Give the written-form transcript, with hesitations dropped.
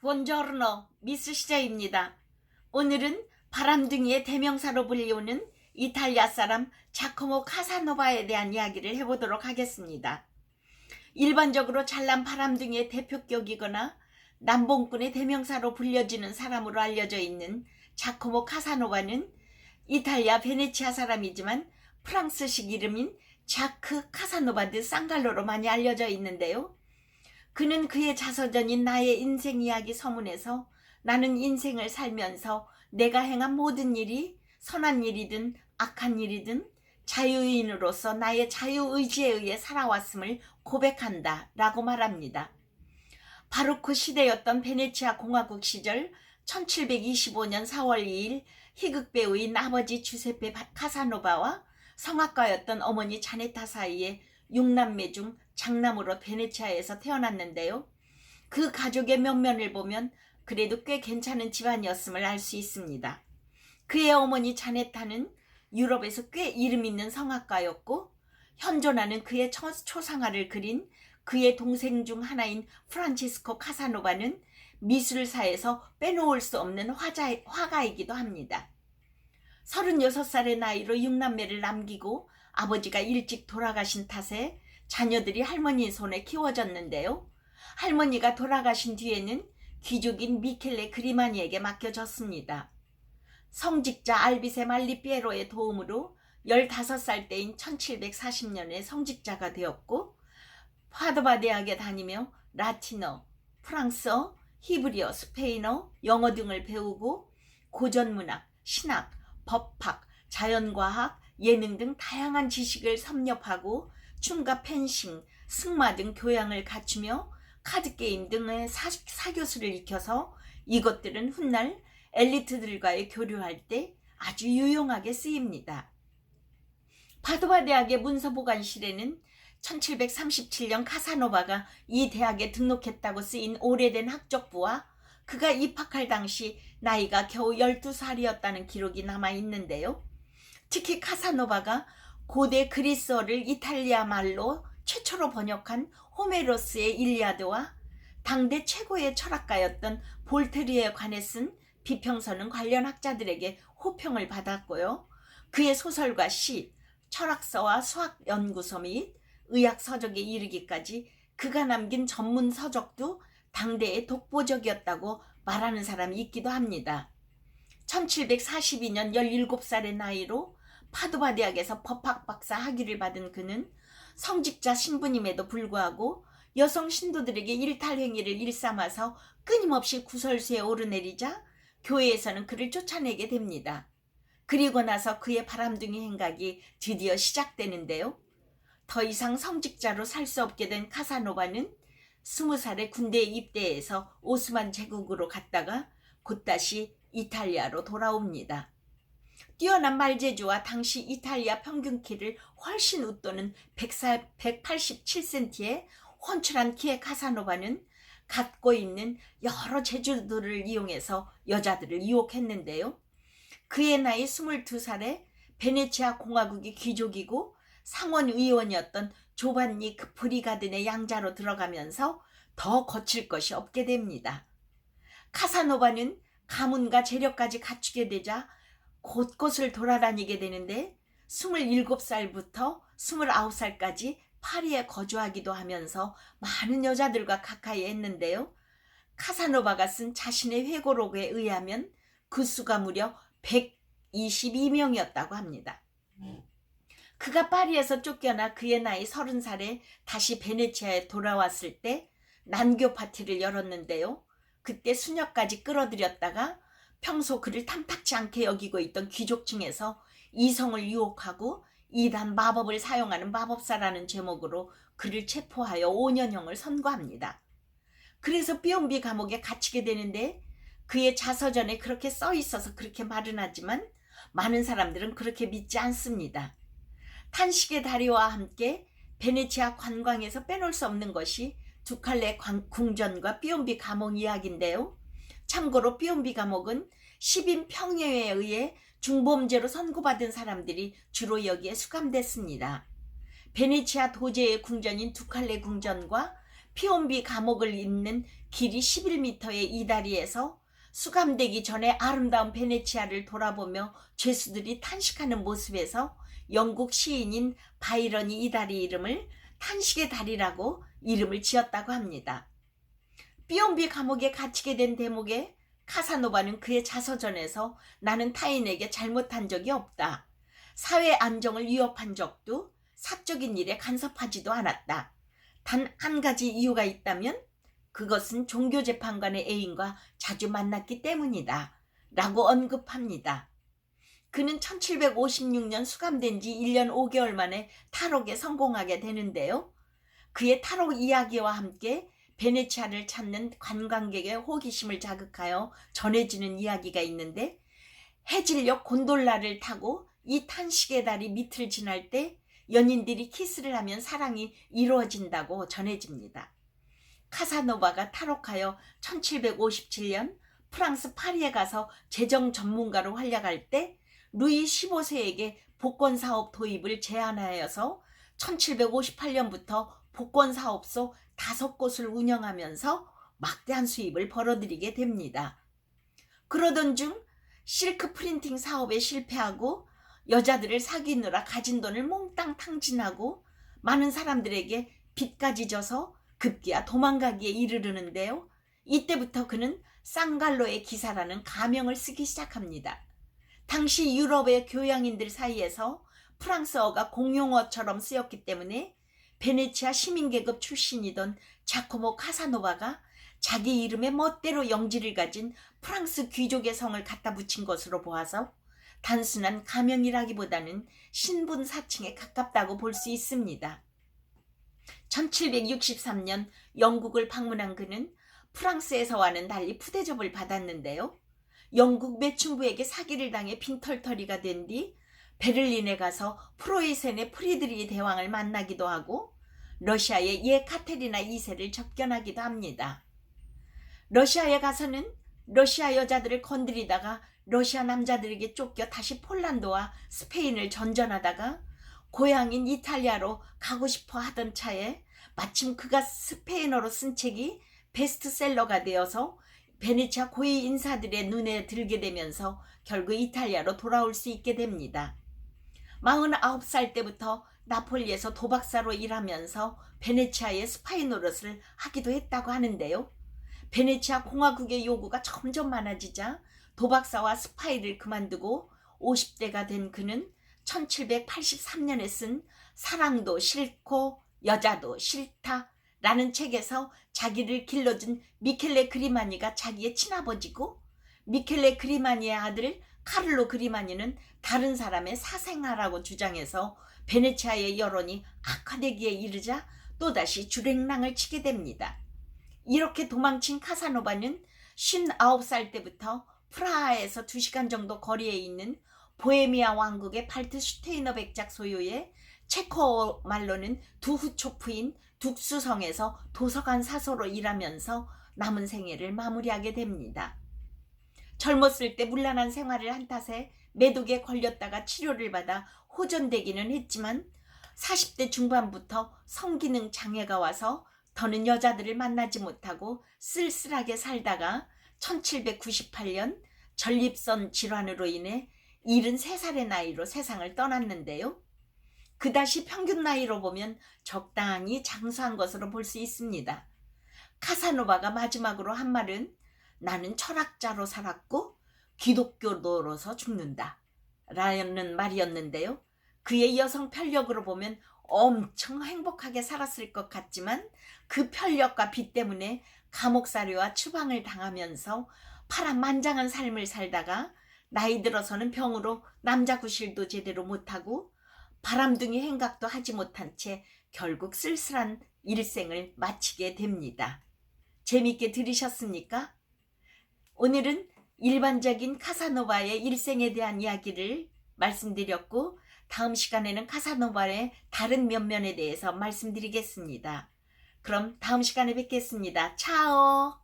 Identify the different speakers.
Speaker 1: 본조르노 미스 시제입니다. 오늘은 바람둥이의 대명사로 불리우는 이탈리아 사람 자코모 카사노바에 대한 이야기를 해보도록 하겠습니다. 일반적으로 잘난 바람둥이의 대표격이거나 남봉꾼의 대명사로 불려지는 사람으로 알려져 있는 자코모 카사노바는 이탈리아 베네치아 사람이지만 프랑스식 이름인 자크 카사노바 드 쌍갈로로 많이 알려져 있는데요. 그는 그의 자서전인 나의 인생 이야기 서문에서 나는 인생을 살면서 내가 행한 모든 일이 선한 일이든 악한 일이든 자유인으로서 나의 자유의지에 의해 살아왔음을 고백한다 라고 말합니다. 바로크 시대였던 베네치아 공화국 시절 1725년 4월 2일 희극배우인 아버지 주세페 카사노바와 성악가였던 어머니 자네타 사이에 6남매 중 장남으로 베네치아에서 태어났는데요. 그 가족의 면면을 보면 그래도 꽤 괜찮은 집안이었음을 알 수 있습니다. 그의 어머니 자네타는 유럽에서 꽤 이름 있는 성악가였고 현존하는 그의 초상화를 그린 그의 동생 중 하나인 프란치스코 카사노바는 미술사에서 빼놓을 수 없는 화가이기도 합니다. 36살의 나이로 6남매를 남기고 아버지가 일찍 돌아가신 탓에 자녀들이 할머니 손에 키워졌는데요. 할머니가 돌아가신 뒤에는 귀족인 미켈레 그리마니에게 맡겨졌습니다. 성직자 알비세 말리피에로의 도움으로 15살 때인 1740년에 성직자가 되었고 파도바 대학에 다니며 라틴어, 프랑스어, 히브리어, 스페인어, 영어 등을 배우고 고전문학, 신학, 법학, 자연과학, 예능 등 다양한 지식을 섭렵하고 춤과 펜싱, 승마 등 교양을 갖추며 카드게임 등의 사교수를 익혀서 이것들은 훗날 엘리트들과의 교류할 때 아주 유용하게 쓰입니다. 파도바 대학의 문서보관실에는 1737년 카사노바가 이 대학에 등록했다고 쓰인 오래된 학적부와 그가 입학할 당시 나이가 겨우 12살이었다는 기록이 남아있는데요. 특히 카사노바가 고대 그리스어를 이탈리아 말로 최초로 번역한 호메로스의 일리아드와 당대 최고의 철학가였던 볼테르에 관해 쓴 비평서는 관련 학자들에게 호평을 받았고요. 그의 소설과 시, 철학서와 수학연구서 및 의학서적에 이르기까지 그가 남긴 전문 서적도 당대의 독보적이었다고 말하는 사람이 있기도 합니다. 1742년 17살의 나이로 파도바 대학에서 법학 박사 학위를 받은 그는 성직자 신분임에도 불구하고 여성 신도들에게 일탈행위를 일삼아서 끊임없이 구설수에 오르내리자 교회에서는 그를 쫓아내게 됩니다. 그리고 나서 그의 바람둥이 행각이 드디어 시작되는데요. 더 이상 성직자로 살 수 없게 된 카사노바는 20살에 군대에 입대해서 오스만 제국으로 갔다가 곧다시 이탈리아로 돌아옵니다. 뛰어난 말재주와 당시 이탈리아 평균 키를 훨씬 웃도는 187cm의 훤칠한 키의 카사노바는 갖고 있는 여러 재주들을 이용해서 여자들을 유혹했는데요. 그의 나이 22살에 베네치아 공화국의 귀족이고 상원의원이었던 조반니 브리가든의 양자로 들어가면서 더 거칠 것이 없게 됩니다. 카사노바는 가문과 재력까지 갖추게 되자 곳곳을 돌아다니게 되는데 27살부터 29살까지 파리에 거주하기도 하면서 많은 여자들과 가까이 했는데요. 카사노바가 쓴 자신의 회고록에 의하면 그 수가 무려 122명이었다고 합니다. 그가 파리에서 쫓겨나 그의 나이 30살에 다시 베네치아에 돌아왔을 때 난교 파티를 열었는데요. 그때 수녀까지 끌어들였다가 평소 그를 탐탁지 않게 여기고 있던 귀족 중에서 이성을 유혹하고 이단 마법을 사용하는 마법사라는 제목으로 그를 체포하여 5년형을 선고합니다. 그래서 삐옴비 감옥에 갇히게 되는데 그의 자서전에 그렇게 써 있어서 그렇게 말은 하지만 많은 사람들은 그렇게 믿지 않습니다. 탄식의 다리와 함께 베네치아 관광에서 빼놓을 수 없는 것이 두칼레 궁전과 삐옴비 감옥 이야기인데요. 참고로 삐옴비 감옥은 10인 평형에 의해 중범죄로 선고받은 사람들이 주로 여기에 수감됐습니다. 베네치아 도제의 궁전인 두칼레 궁전과 피온비 감옥을 잇는 길이 11m의 이 다리에서 수감되기 전에 아름다운 베네치아를 돌아보며 죄수들이 탄식하는 모습에서 영국 시인인 바이런이 이 다리 이름을 탄식의 다리라고 이름을 지었다고 합니다. 피온비 감옥에 갇히게 된 대목에 카사노바는 그의 자서전에서 나는 타인에게 잘못한 적이 없다. 사회 안정을 위협한 적도 사적인 일에 간섭하지도 않았다. 단 한 가지 이유가 있다면 그것은 종교재판관의 애인과 자주 만났기 때문이다. 라고 언급합니다. 그는 1756년 수감된 지 1년 5개월 만에 탈옥에 성공하게 되는데요. 그의 탈옥 이야기와 함께 베네치아를 찾는 관광객의 호기심을 자극하여 전해지는 이야기가 있는데 해질녘 곤돌라를 타고 이 탄식의 다리 밑을 지날 때 연인들이 키스를 하면 사랑이 이루어진다고 전해집니다. 카사노바가 탈옥하여 1757년 프랑스 파리에 가서 재정 전문가로 활약할 때 루이 15세에게 복권사업 도입을 제안하여서 1758년부터 복권사업소 5곳을 운영하면서 막대한 수입을 벌어들이게 됩니다. 그러던 중 실크 프린팅 사업에 실패하고 여자들을 사귀느라 가진 돈을 몽땅 탕진하고 많은 사람들에게 빚까지 져서 급기야 도망가기에 이르르는데요. 이때부터 그는 쌍갈로의 기사라는 가명을 쓰기 시작합니다. 당시 유럽의 교양인들 사이에서 프랑스어가 공용어처럼 쓰였기 때문에 베네치아 시민계급 출신이던 자코모 카사노바가 자기 이름에 멋대로 영지를 가진 프랑스 귀족의 성을 갖다 붙인 것으로 보아서 단순한 가명이라기보다는 신분 사칭에 가깝다고 볼 수 있습니다. 1763년 영국을 방문한 그는 프랑스에서와는 달리 푸대접을 받았는데요. 영국 매춘부에게 사기를 당해 빈털터리가 된 뒤 베를린에 가서 프로이센의 프리드리히 대왕을 만나기도 하고 러시아의 예카테리나 2세를 접견하기도 합니다. 러시아에 가서는 러시아 여자들을 건드리다가 러시아 남자들에게 쫓겨 다시 폴란드와 스페인을 전전하다가 고향인 이탈리아로 가고 싶어 하던 차에 마침 그가 스페인어로 쓴 책이 베스트셀러가 되어서 베네치아 고위 인사들의 눈에 들게 되면서 결국 이탈리아로 돌아올 수 있게 됩니다. 49살 때부터 나폴리에서 도박사로 일하면서 베네치아의 스파이 노릇을 하기도 했다고 하는데요. 베네치아 공화국의 요구가 점점 많아지자 도박사와 스파이를 그만두고 50대가 된 그는 1783년에 쓴 사랑도 싫고 여자도 싫다 라는 책에서 자기를 길러준 미켈레 그리마니가 자기의 친아버지고 미켈레 그리마니의 아들 카를로 그리마니는 다른 사람의 사생아라고 주장해서 베네치아의 여론이 악화되기에 이르자 또다시 주랭랑을 치게 됩니다. 이렇게 도망친 카사노바는 59살 때부터 프라하에서 2시간 정도 거리에 있는 보헤미아 왕국의 발트슈테이너 백작 소유의 체코어 말로는 두후초프인 둑수성에서 도서관 사서로 일하면서 남은 생애를 마무리하게 됩니다. 젊었을 때 문란한 생활을 한 탓에 매독에 걸렸다가 치료를 받아 호전되기는 했지만 40대 중반부터 성기능 장애가 와서 더는 여자들을 만나지 못하고 쓸쓸하게 살다가 1798년 전립선 질환으로 인해 73살의 나이로 세상을 떠났는데요. 그다시 평균 나이로 보면 적당히 장수한 것으로 볼 수 있습니다. 카사노바가 마지막으로 한 말은 나는 철학자로 살았고 기독교도로서 죽는다 라는 말이었는데요. 그의 여성 편력으로 보면 엄청 행복하게 살았을 것 같지만 그 편력과 빚 때문에 감옥살이와 추방을 당하면서 파란만장한 삶을 살다가 나이 들어서는 병으로 남자 구실도 제대로 못하고 바람둥이 행각도 하지 못한 채 결국 쓸쓸한 일생을 마치게 됩니다. 재밌게 들으셨습니까? 오늘은 일반적인 카사노바의 일생에 대한 이야기를 말씀드렸고 다음 시간에는 카사노바의 다른 면면에 대해서 말씀드리겠습니다. 그럼 다음 시간에 뵙겠습니다. 차오!